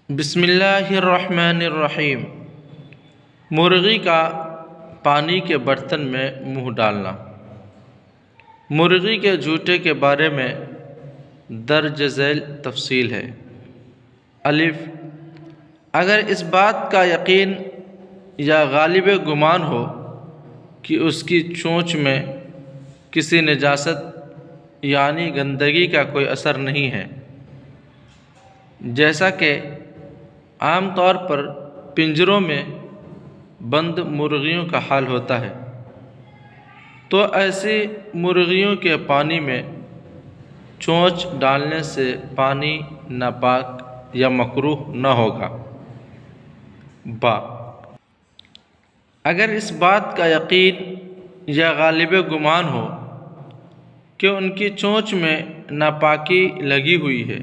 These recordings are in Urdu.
بسم اللہ الرحمن الرحیم۔ مرغی کا پانی کے برتن میں منہ ڈالنا۔ مرغی کے جھوٹے کے بارے میں درج ذیل تفصیل ہے۔ الف، اگر اس بات کا یقین یا غالب گمان ہو کہ اس کی چونچ میں کسی نجاست یعنی گندگی کا کوئی اثر نہیں ہے، جیسا کہ عام طور پر پنجروں میں بند مرغیوں کا حال ہوتا ہے، تو ایسی مرغیوں کے پانی میں چونچ ڈالنے سے پانی ناپاک یا مکروہ نہ ہوگا۔ با، اگر اس بات کا یقین یا غالب گمان ہو کہ ان کی چونچ میں ناپاکی لگی ہوئی ہے،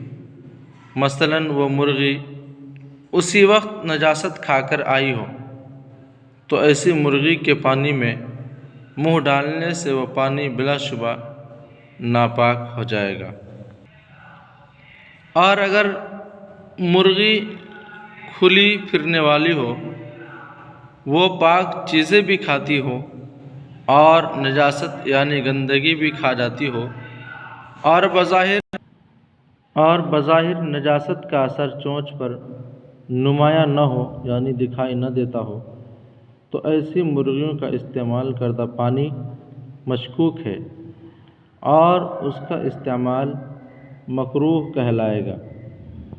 مثلاً وہ مرغی اسی وقت نجاست کھا کر آئی ہو، تو ایسی مرغی کے پانی میں منہ ڈالنے سے وہ پانی بلا شبہ ناپاک ہو جائے گا۔ اور اگر مرغی کھلی پھرنے والی ہو، وہ پاک چیزیں بھی کھاتی ہو اور نجاست یعنی گندگی بھی کھا جاتی ہو، اور بظاہر نجاست کا اثر چونچ پر نمایاں نہ ہو یعنی دکھائی نہ دیتا ہو، تو ایسی مرغیوں کا استعمال کردہ پانی مشکوک ہے اور اس کا استعمال مکروہ کہلائے گا۔